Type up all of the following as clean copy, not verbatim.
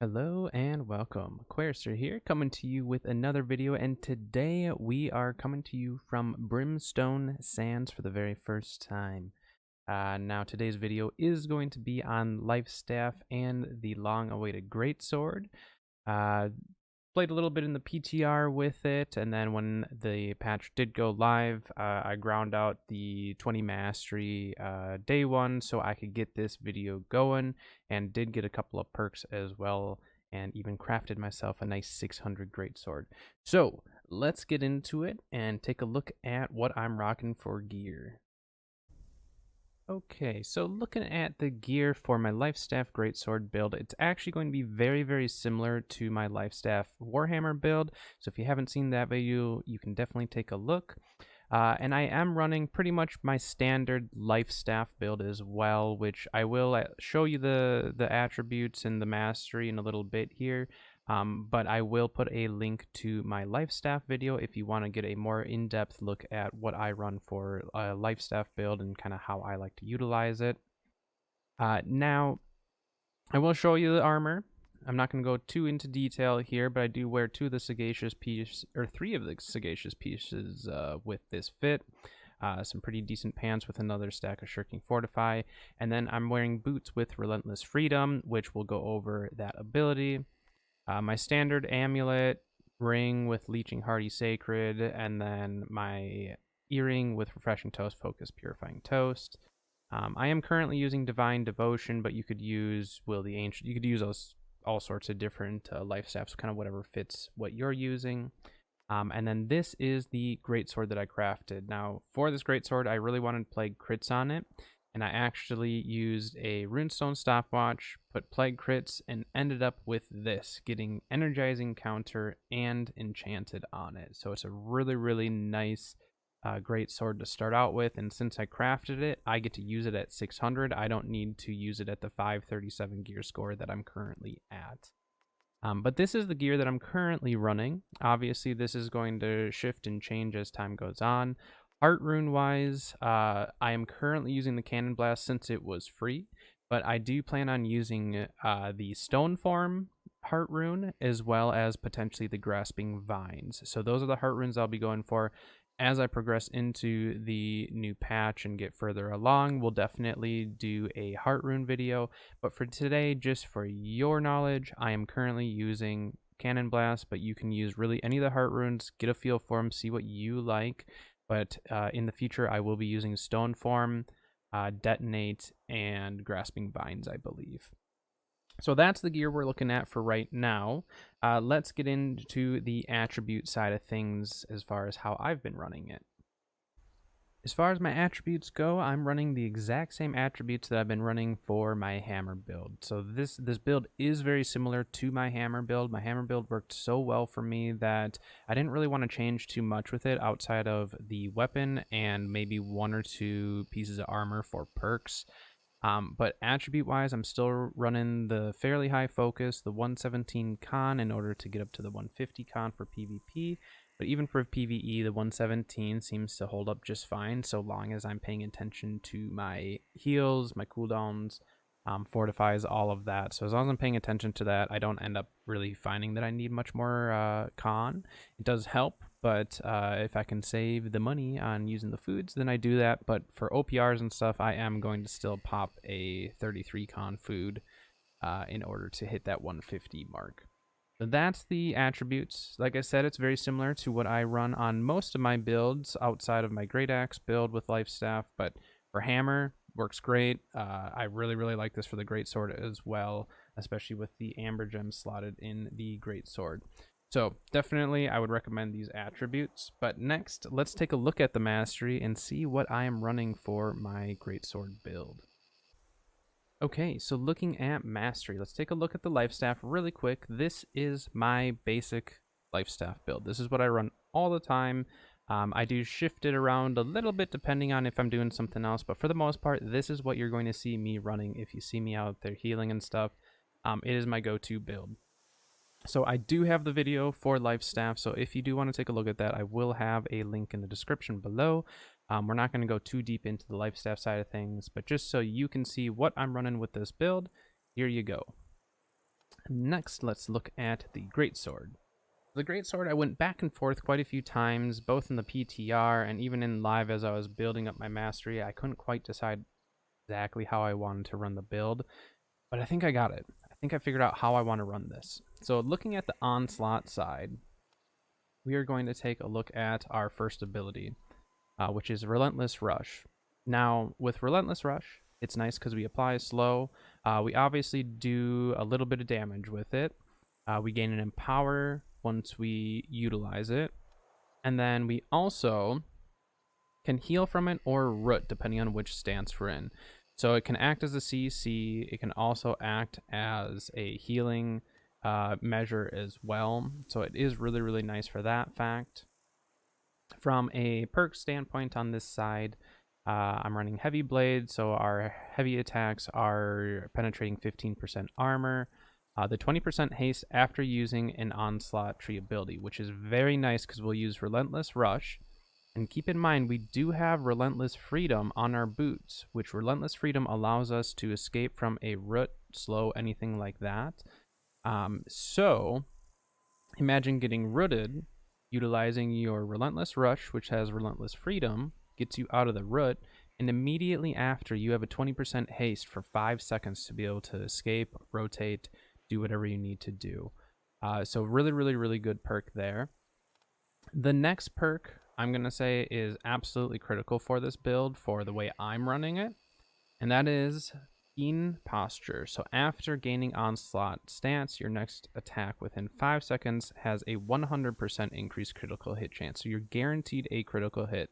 Hello and welcome. Querster here, coming to you with another video, and today we are coming to you from Brimstone Sands for the very first time. Now today's video is going to be on Lifestaff and the long-awaited Greatsword. Uh, Played a little bit in the PTR with it, and then when the patch did go live, I ground out the 20 mastery day one so I could get this video going, and did get a couple of perks as well, and even crafted myself a nice 600 greatsword. So let's get into it and take a look at what I'm rocking for gear. Okay, so looking at the gear for my Lifestaff Greatsword build, it's actually going to be very similar to my Lifestaff Warhammer build. So if you haven't seen that video, you can definitely take a look. And I am running pretty much my standard Lifestaff build as well, which I will show you the attributes and the mastery in a little bit here. But I will put a link to my Lifestaff video if you want to get a more in-depth look at what I run for a Lifestaff build and kind of how I like to utilize it. Now, I will show you the armor. I'm not going to go too into detail here, but I do wear three of the sagacious pieces with this fit. Some pretty decent pants with another stack of Shirking Fortify, and then I'm wearing boots with Relentless Freedom, which will go over that ability. My standard amulet, ring with Leeching Hardy Sacred, and then my earring with Refreshing Toast, Focus, Purifying Toast. I am currently using Divine Devotion, but you could use Will the Ancient. You could use all sorts of different life staffs, kind of whatever fits what you're using. And then this is the greatsword that I crafted. Now, for this greatsword, I really wanted plague crits on it, and I actually used a runestone stopwatch, put plague crits, and ended up with this, getting energizing counter and enchanted on it. So it's a really nice greatsword to start out with, and since I crafted it, I get to use it at 600. I don't need to use it at the 537 gear score that I'm currently at. But this is the gear that I'm currently running. Obviously, this is going to shift and change as time goes on. Heartrune wise, I am currently using the Cannon Blast since it was free, but I do plan on using the Stoneform Heartrune as well as potentially the Grasping Vines. So those are the Heartrunes I'll be going for. As I progress into the new patch and get further along, we'll definitely do a Heartrune video. But for today, just for your knowledge, I am currently using Cannon Blast, but you can use really any of the Heartrunes, get a feel for them, see what you like. But in the future, I will be using Stoneform, Detonate, and Grasping Vines, I believe. So that's the gear we're looking at for right now. Let's get into the attribute side of things as far as how I've been running it. As far as my attributes go, I'm running the exact same attributes that I've been running for my hammer build. So this build is very similar to my hammer build. My hammer build worked so well for me that I didn't really want to change too much with it outside of the weapon and maybe one or two pieces of armor for perks. But attribute-wise, I'm still running the fairly high focus, the 117 con in order to get up to the 150 con for PvP. But even for PvE, the 117 seems to hold up just fine so long as I'm paying attention to my heals, my cooldowns, fortifies, all of that. So as long as I'm paying attention to that, I don't end up really finding that I need much more con. It does help, but if I can save the money on using the foods, then I do that. But for OPRs and stuff, I am going to still pop a 33 con food in order to hit that 150 mark. So that's the attributes. Like I said, it's very similar to what I run on most of my builds outside of my Great Axe build with Lifestaff, but for Hammer, works great. I really like this for the Greatsword as well, especially with the Amber Gem slotted in the Greatsword. So definitely I would recommend these attributes. But next, let's take a look at the mastery and see what I am running for my Greatsword build. Okay, so looking at mastery, let's take a look at the Lifestaff really quick. This is my basic Lifestaff build. This is what I run all the time. I do shift it around a little bit depending on if I'm doing something else, but for the most part, this is what you're going to see me running if you see me out there healing and stuff. It is my go-to build. So I do have the video for Lifestaff, so if you do want to take a look at that, I will have a link in the description below. We're not going to go too deep into the Lifestaff side of things, but just so you can see what I'm running with this build, here you go. Next, let's look at the Greatsword. The Greatsword, I went back and forth quite a few times, both in the PTR and even in live as I was building up my mastery. I couldn't quite decide exactly how I wanted to run the build, but I think I got it. I think I figured out how I want to run this. So looking at the onslaught side, we are going to take a look at our first ability, which is Relentless Rush. Now, with Relentless Rush, it's nice because we apply slow. We obviously do a little bit of damage with it. We gain an Empower once we utilize it. And then we also can heal from it or root, depending on which stance we're in. So it can act as a CC. It can also act as a healing measure as well. So it is really, really nice for that fact. From a perk standpoint on this side, I'm running Heavy Blade, so our heavy attacks are penetrating 15% armor. The 20% haste after using an Onslaught Tree ability, which is very nice because we'll use Relentless Rush. And keep in mind, we do have Relentless Freedom on our boots, which Relentless Freedom allows us to escape from a root, slow, anything like that. So imagine getting rooted, utilizing your Relentless Rush, which has Relentless Freedom, gets you out of the root, and immediately after you have a 20% haste for 5 seconds to be able to escape, rotate, do whatever you need to do. So really, really, really good perk there. The next perk I'm going to say is absolutely critical for this build for the way I'm running it, and that is Fiend Posture. So after gaining Onslaught stance, your next attack within 5 seconds has a 100% increased critical hit chance. So you're guaranteed a critical hit.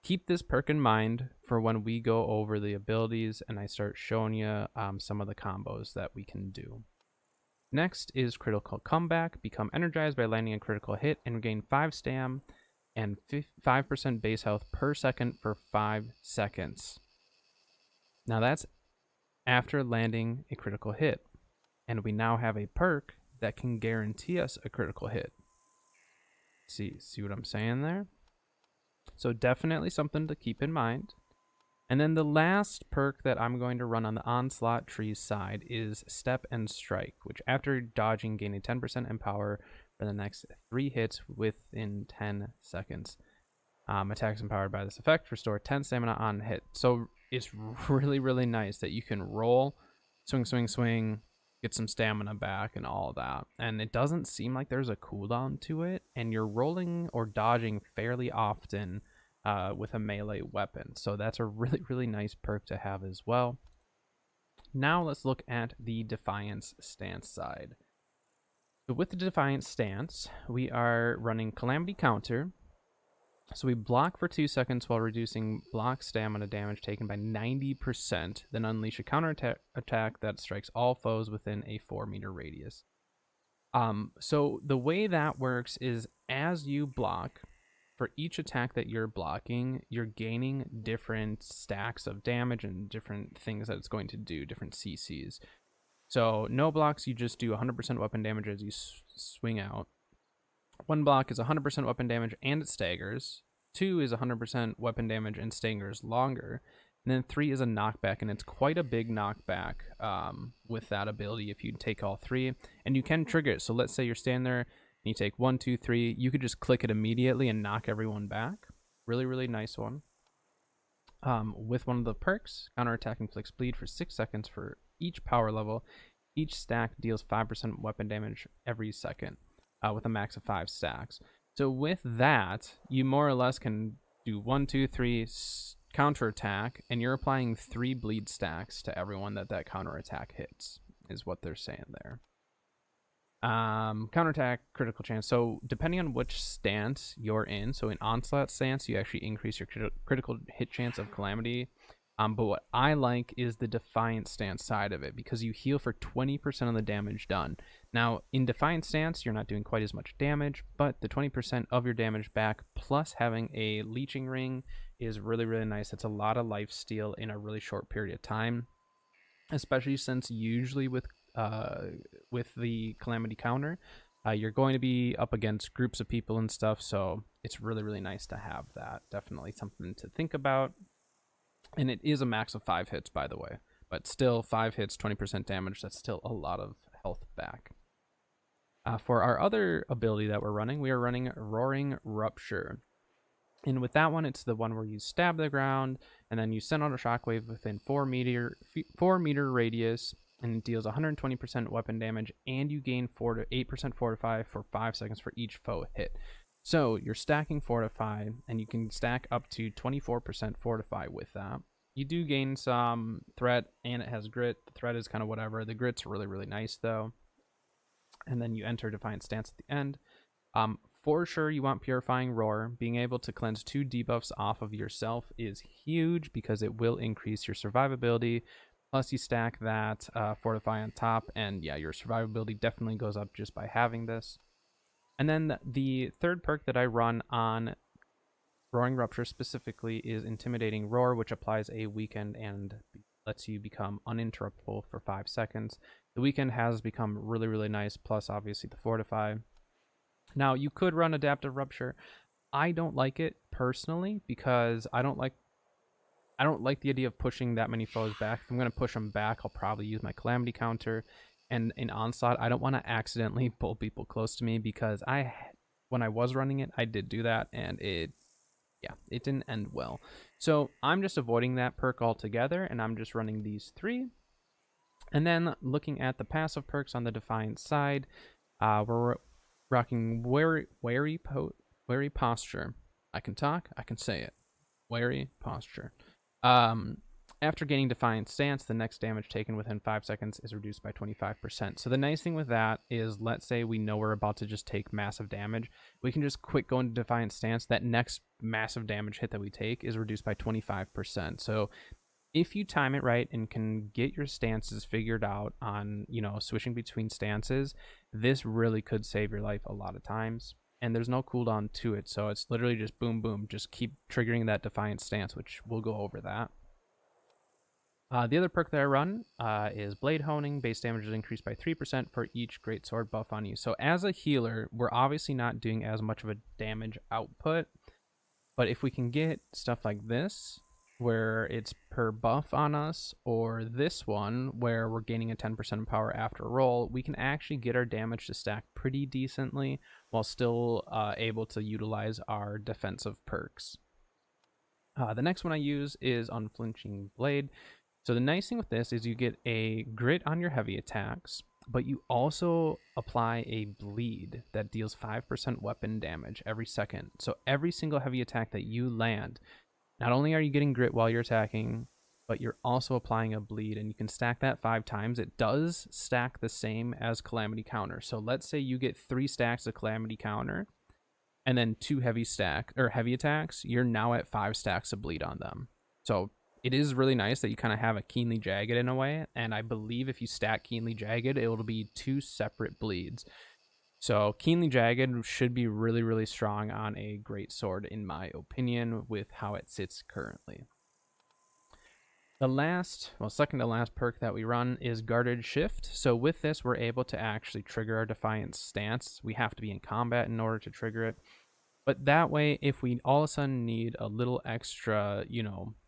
Keep this perk in mind for when we go over the abilities and I start showing you some of the combos that we can do. Next is Critical Comeback. Become energized by landing a critical hit and regain 5 stam and 5% base health per second for 5 seconds. Now that's after landing a critical hit. And we now have a perk that can guarantee us a critical hit. See what I'm saying there? So definitely something to keep in mind. And then the last perk that I'm going to run on the Onslaught Tree side is Step and Strike, which after dodging, gain a 10% empower for the next 3 hits within 10 seconds. Attacks empowered by this effect restore 10 stamina on hit. So it's really, really nice that you can roll, swing, swing, swing, get some stamina back and all that. And it doesn't seem like there's a cooldown to it, and you're rolling or dodging fairly often with a melee weapon. So that's a really, really nice perk to have as well. Now let's look at the Defiance stance side. So with the Defiance stance, we are running Calamity Counter. So we block for 2 seconds while reducing block stamina damage taken by 90%, then unleash a counter attack that strikes all foes within a 4-meter radius. So the way that works is as you block, for each attack that you're blocking, you're gaining different stacks of damage and different things that it's going to do, different CCs. So no blocks, you just do 100% weapon damage as you swing out. 1 block is 100% weapon damage and it staggers. 2 is 100% weapon damage and staggers longer. And then 3 is a knockback, and it's quite a big knockback with that ability if you take all 3. And you can trigger it. So let's say you're standing there, and you take 1, 2, 3. You could just click it immediately and knock everyone back. Really, really nice one. With one of the perks, counterattack inflicts bleed for 6 seconds for each power level. Each stack deals 5% weapon damage every second with a max of 5 stacks. So with that, you more or less can do 1, 2, 3 counterattack, and you're applying 3 bleed stacks to everyone that counterattack hits, is what they're saying there. Counterattack, critical chance. So depending on which stance you're in, so in Onslaught stance, you actually increase your critical hit chance of Calamity. But what I like is the Defiant stance side of it, because you heal for 20% of the damage done. Now, in Defiant stance, you're not doing quite as much damage, but the 20% of your damage back, plus having a Leeching Ring, is really, really nice. It's a lot of life steal in a really short period of time, especially since usually with the Calamity counter, you're going to be up against groups of people and stuff, so it's really, really nice to have that. Definitely something to think about. And it is a max of 5 hits, by the way, but still 5 hits, 20% damage, that's still a lot of health back. For our other ability that we're running, we are running Roaring Rupture. And with that one, it's the one where you stab the ground, and then you send out a shockwave within 4 meter radius, and it deals 120% weapon damage, and you gain 4 to 8% Fortify for 5 seconds for each foe hit. So you're stacking Fortify, and you can stack up to 24% Fortify with that. You do gain some threat, and it has grit. The threat is kind of whatever. The grit's really, really nice, though. And then you enter Defiant Stance at the end. For sure, you want Purifying Roar. Being able to cleanse 2 debuffs off of yourself is huge because it will increase your survivability. Plus, you stack that Fortify on top, and yeah, your survivability definitely goes up just by having this. And then the third perk that I run on Roaring Rupture specifically is Intimidating Roar, which applies a weakened and lets you become uninterruptible for 5 seconds. The weakened has become really, really nice, plus obviously the Fortify. Now, you could run Adaptive Rupture. I don't like it personally because I don't like the idea of pushing that many foes back. If I'm going to push them back, I'll probably use my Calamity counter. And in Onslaught, I don't want to accidentally pull people close to me because when I was running it, I did do that, and it didn't end well. So I'm just avoiding that perk altogether, and I'm just running these 3. And then looking at the passive perks on the Defiant side, we're rocking Wary Posture. I can talk, I can say it. Wary Posture. After gaining Defiant Stance, the next damage taken within 5 seconds is reduced by 25%. So the nice thing with that is, let's say we know we're about to just take massive damage, we can just quick go into Defiant Stance. That next massive damage hit that we take is reduced by 25%. So if you time it right and can get your stances figured out on, switching between stances, this really could save your life a lot of times. And there's no cooldown to it, so it's literally just boom, boom. Just keep triggering that Defiant Stance, which we'll go over that. The other perk that I run is Blade Honing. Base damage is increased by 3% for each Greatsword buff on you. So as a healer, we're obviously not doing as much of a damage output, but if we can get stuff like this, where it's per buff on us, or this one, where we're gaining a 10% power after a roll, we can actually get our damage to stack pretty decently while still able to utilize our defensive perks. The next one I use is Unflinching Blade. So the nice thing with this is you get a grit on your heavy attacks, but you also apply a bleed that deals 5% weapon damage every second. So every single heavy attack that you land, not only are you getting grit while you're attacking, but you're also applying a bleed, and you can stack that 5 times. It does stack the same as Calamity Counter. So let's say you get 3 stacks of Calamity Counter and then 2 heavy attacks, you're now at 5 stacks of bleed on them. So it is really nice that you kind of have a Keenly Jagged in a way, and I believe if you stack Keenly Jagged, it will be 2 separate bleeds. So Keenly Jagged should be really, really strong on a Greatsword, in my opinion, with how it sits currently. The second to last perk that we run is Guarded Shift. So with this, we're able to actually trigger our Defiant Stance. We have to be in combat in order to trigger it. But that way, if we all of a sudden need a little extra,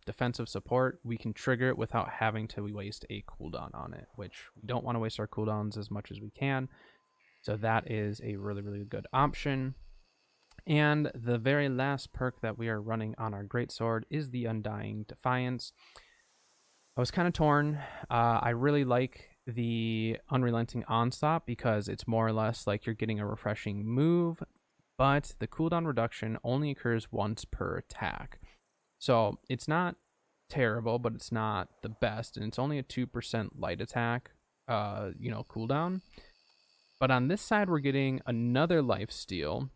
defensive support, we can trigger it without having to waste a cooldown on it, which we don't want to waste our cooldowns as much as we can. So that is a really, really good option. And the very last perk that we are running on our Greatsword is the Undying Defiance. I was kind of torn. I really like the Unrelenting Onslaught because it's more or less like you're getting a refreshing move, but the cooldown reduction only occurs once per attack. So it's not terrible, but it's not the best, and it's only a 2% light attack, cooldown. But on this side, we're getting another lifesteal,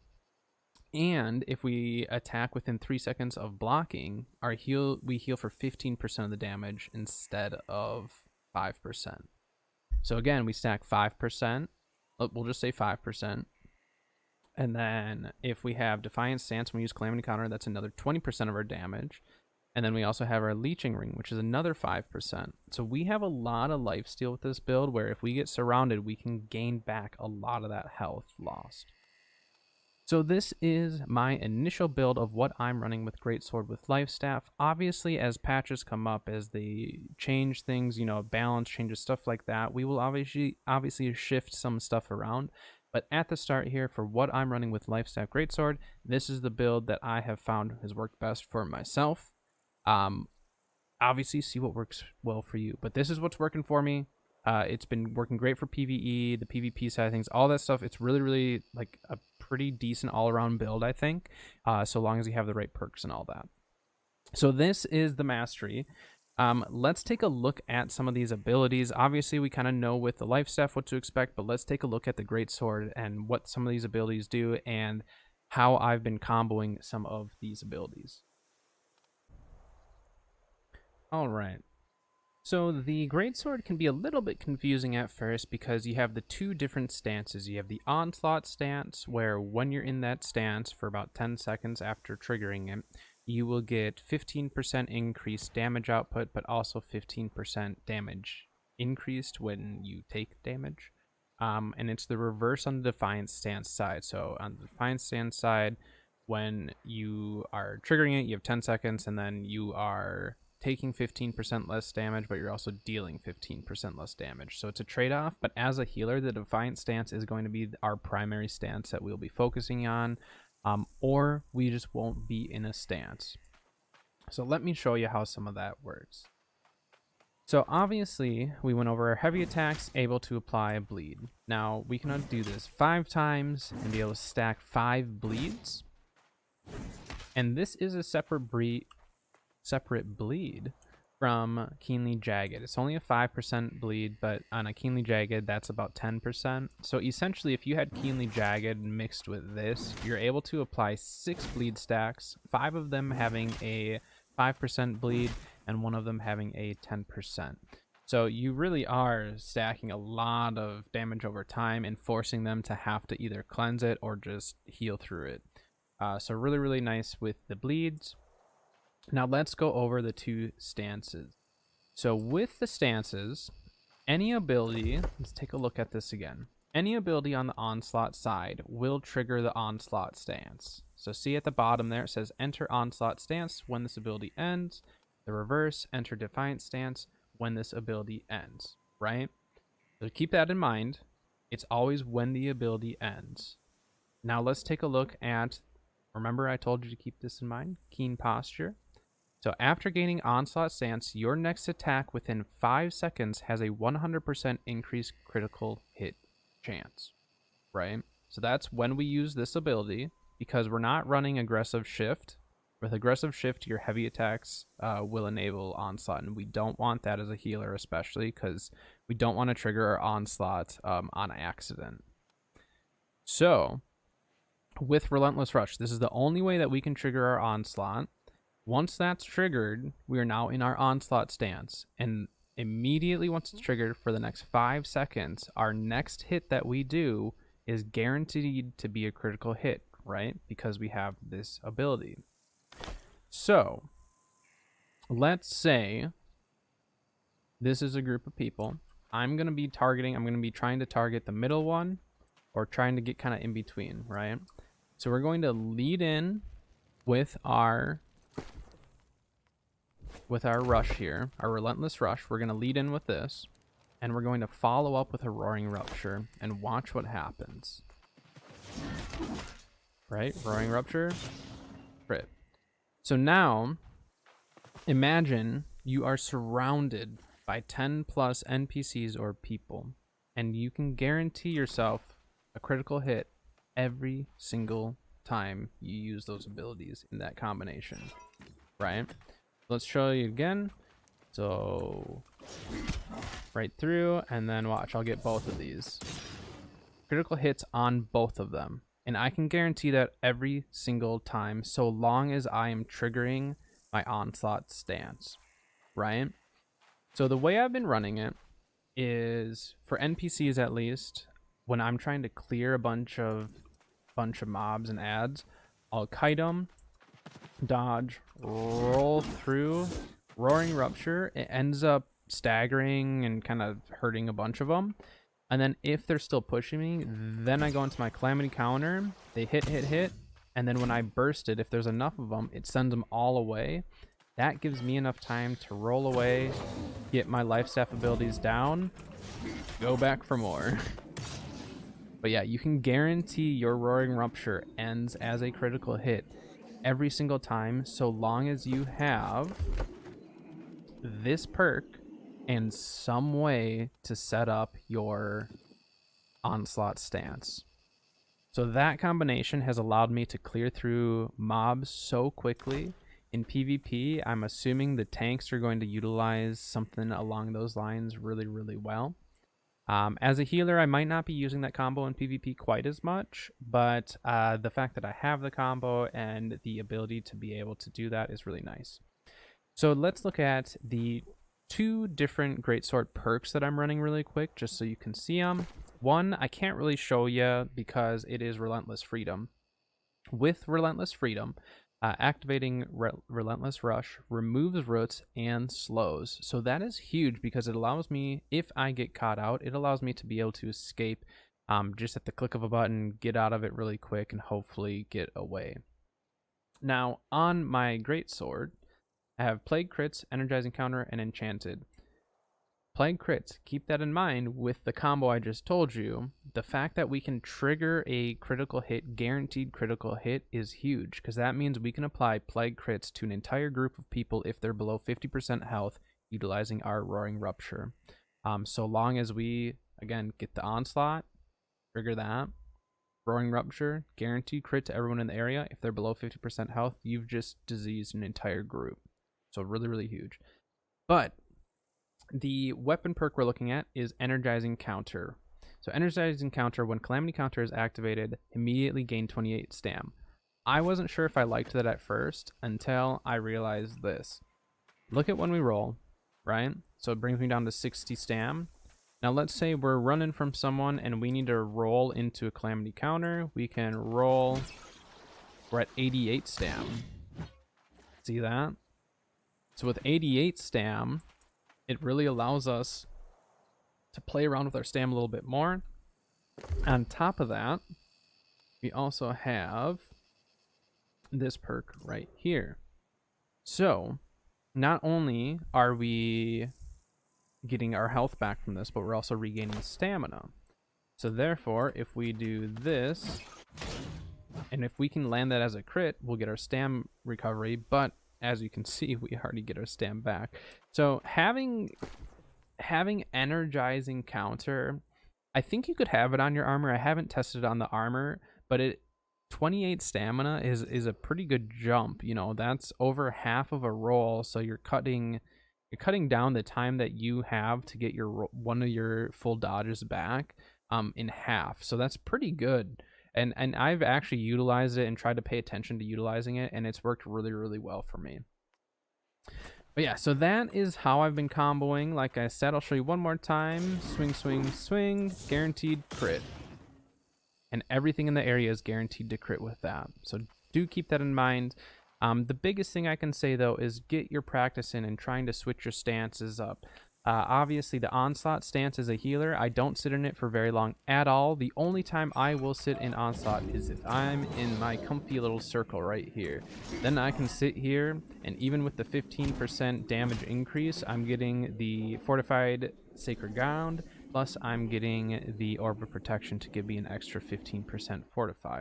and if we attack within 3 seconds of blocking, we heal for 15% of the damage instead of 5%. So again, we stack 5%. We'll just say 5%. And then if we have Defiant Stance, when we use Calamity Counter, that's another 20% of our damage. And then we also have our Leeching Ring, which is another 5%. So we have a lot of lifesteal with this build, where if we get surrounded, we can gain back a lot of that health lost. So this is my initial build of what I'm running with Greatsword with Lifestaff. Obviously, as patches come up, as they change things, you know, balance changes, stuff like that, we will obviously shift some stuff around. But at the start here, for what I'm running with Lifestaff Greatsword, this is the build that I have found has worked best for myself. Obviously, see what works well for you, but this is what's working for me. It's been working great for PvE, the PvP side of things, all that stuff. It's really, really like a pretty decent all-around build, I think, so long as you have the right perks and all that. So this is the mastery. Let's take a look at some of these abilities. Obviously, we kind of know with the life staff what to expect, but let's take a look at the Greatsword and what some of these abilities do and how I've been comboing some of these abilities. All right. So the Greatsword can be a little bit confusing at first because you have the two different stances. You have the Onslaught stance, where when you're in that stance for about 10 seconds after triggering it, you will get 15% increased damage output, but also 15% damage increased when you take damage. And it's the reverse on the Defiance stance side. So on the Defiance stance side, when you are triggering it, you have 10 seconds, and then you are taking 15% less damage, but you're also dealing 15% less damage. So it's a trade-off, but as a healer, the Defiant stance is going to be our primary stance that we'll be focusing on, or we just won't be in a stance. So let me show you how some of that works. So obviously, we went over our heavy attacks, able to apply a bleed. Now, we can do this 5 times and be able to stack 5 bleeds. And this is a separate bleed from Keenly Jagged. It's only a 5% bleed, but on a Keenly Jagged, that's about 10%. So essentially, if you had Keenly Jagged mixed with this, you're able to apply 6 bleed stacks, 5 of them having a 5% bleed, and 1 of them having a 10%. So you really are stacking a lot of damage over time and forcing them to have to either cleanse it or just heal through it. So really, really nice with the bleeds. Now let's go over the 2 stances. So with the stances, any ability, let's take a look at this again. Any ability on the Onslaught side will trigger the Onslaught stance. So see at the bottom there, it says enter Onslaught stance when this ability ends. The reverse, enter Defiant stance when this ability ends, right? So keep that in mind. It's always when the ability ends. Now let's take a look at, remember I told you to keep this in mind, Keen Posture. So after gaining Onslaught stance, your next attack within 5 seconds has a 100% increased critical hit chance, right? So that's when we use this ability, because we're not running aggressive shift. With aggressive shift, your heavy attacks will enable Onslaught, and we don't want that as a healer, especially because we don't want to trigger our Onslaught on accident. So with Relentless Rush, this is the only way that we can trigger our Onslaught. Once that's triggered, we are now in our Onslaught stance, and immediately once it's triggered for the next 5 seconds, our next hit that we do is guaranteed to be a critical hit, right? Because we have this ability. So let's say this is a group of people. I'm going to be trying to target the middle one, or trying to get kind of in between, right? So we're going to lead in with our rush here, our Relentless Rush. We're going to lead in with this, and we're going to follow up with a Roaring Rupture and watch what happens. Right? Roaring Rupture, crit. So now, imagine you are surrounded by 10 plus NPCs or people, and you can guarantee yourself a critical hit every single time you use those abilities in that combination, right? Let's show you again. So right through, and then watch, I'll get both of these. Critical hits on both of them. And I can guarantee that every single time, so long as I am triggering my Onslaught stance, right? So the way I've been running it is, for NPCs at least, when I'm trying to clear a bunch of mobs and ads, I'll kite them, dodge, roll through, Roaring Rupture. It ends up staggering and kind of hurting a bunch of them. And then if they're still pushing me, then I go into my Calamity counter. They hit, and then when I burst it, if there's enough of them, it sends them all away. That gives me enough time to roll away, get my life staff abilities down, go back for more. But yeah, you can guarantee your Roaring Rupture ends as a critical hit every single time, so long as you have this perk and some way to set up your onslaught stance. So that combination has allowed me to clear through mobs so quickly. In PvP, I'm assuming the tanks are going to utilize something along those lines really, really well. As a healer, I might not be using that combo in PvP quite as much, but the fact that I have the combo and the ability to be able to do that is really nice. So let's look at the 2 different Greatsword perks that I'm running really quick, just so you can see them. One, I can't really show you because it is Relentless Freedom. With Relentless Freedom, activating Relentless Rush removes roots and slows. So that is huge because it allows me, if I get caught out, it allows me to be able to escape just at the click of a button, get out of it really quick, and hopefully get away. Now, on my Greatsword, I have Plague Crits, Energizing Counter, and Enchanted. Plague Crits, keep that in mind with the combo I just told you. The fact that we can trigger a critical hit, guaranteed critical hit, is huge, because that means we can apply Plague Crits to an entire group of people if they're below 50% health, utilizing our Roaring Rupture. So long as we, again, get the Onslaught, trigger that, Roaring Rupture, guaranteed crit to everyone in the area. If they're below 50% health, you've just diseased an entire group. So really, really huge. But the weapon perk we're looking at is Energizing Counter. So Energizing Counter, when Calamity Counter is activated, immediately gain 28 stam. I wasn't sure if I liked that at first until I realized this. Look at when we roll, right? So it brings me down to 60 stam. Now let's say we're running from someone and we need to roll into a Calamity Counter. We can roll, we're at 88 stam. See that? So with 88 stam, it really allows us to play around with our stam a little bit more. On top of that, we also have this perk right here. So not only are we getting our health back from this, but we're also regaining stamina. So therefore, if we do this, and if we can land that as a crit, we'll get our stam recovery, but as you can see, we already get our stam back. So having Energizing Counter, I think you could have it on your armor. I haven't tested it on the armor, but 28 stamina is a pretty good jump. You know, that's over half of a roll, so you're cutting down the time that you have to get your one of your full dodges back in half. So that's pretty good. And I've actually utilized it and tried to pay attention to utilizing it, and it's worked really, really well for me. But yeah, so that is how I've been comboing. Like I said, I'll show you one more time. Swing, swing, swing. Guaranteed crit. And everything in the area is guaranteed to crit with that. So do keep that in mind. The biggest thing I can say, though, is get your practice in and trying to switch your stances up. Obviously, the Onslaught stance as a healer, I don't sit in it for very long at all. The only time I will sit in Onslaught is if I'm in my comfy little circle right here. Then I can sit here, and even with the 15% damage increase, I'm getting the Fortified Sacred Ground, plus I'm getting the Orb of Protection to give me an extra 15% Fortify.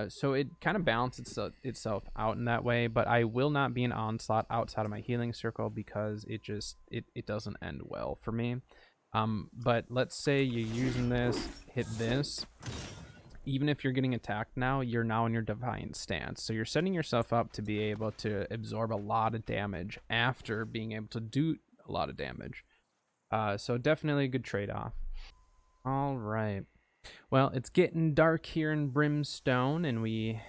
So it kind of balances itself out in that way, but I will not be an Onslaught outside of my healing circle because it doesn't end well for me. But let's say you're using this, hit this. Even if you're getting attacked now, you're now in your Defiant stance. So you're setting yourself up to be able to absorb a lot of damage after being able to do a lot of damage. So definitely a good trade-off. All right. Well, it's getting dark here in Brimstone, and I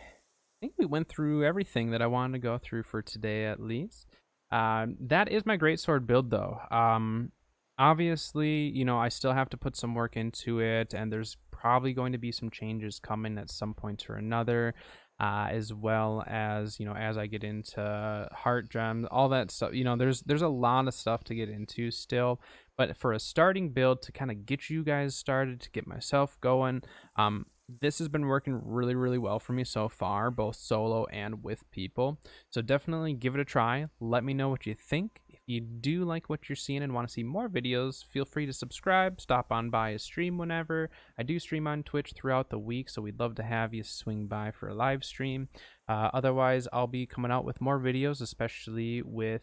think we went through everything that I wanted to go through for today, at least. That is my Greatsword build, though. Obviously, you know, I still have to put some work into it, and there's probably going to be some changes coming at some point or another, as well as, you know, as I get into Heart Gems, all that stuff. You know, there's a lot of stuff to get into still. But for a starting build to kind of get you guys started, to get myself going, this has been working really, really well for me so far, both solo and with people. So definitely give it a try. Let me know what you think. If you do like what you're seeing and want to see more videos, feel free to subscribe. Stop on by a stream whenever. I do stream on Twitch throughout the week, so we'd love to have you swing by for a live stream. Otherwise, I'll be coming out with more videos, especially with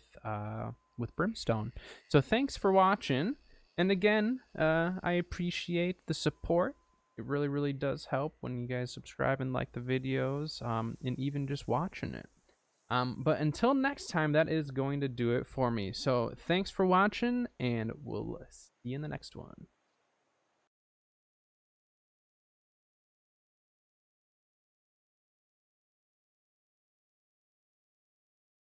Brimstone. So thanks for watching. And again, I appreciate the support. It really, really does help when you guys subscribe and like the videos, and even just watching it. But until next time, that is going to do it for me. So thanks for watching, and we'll see you in the next one.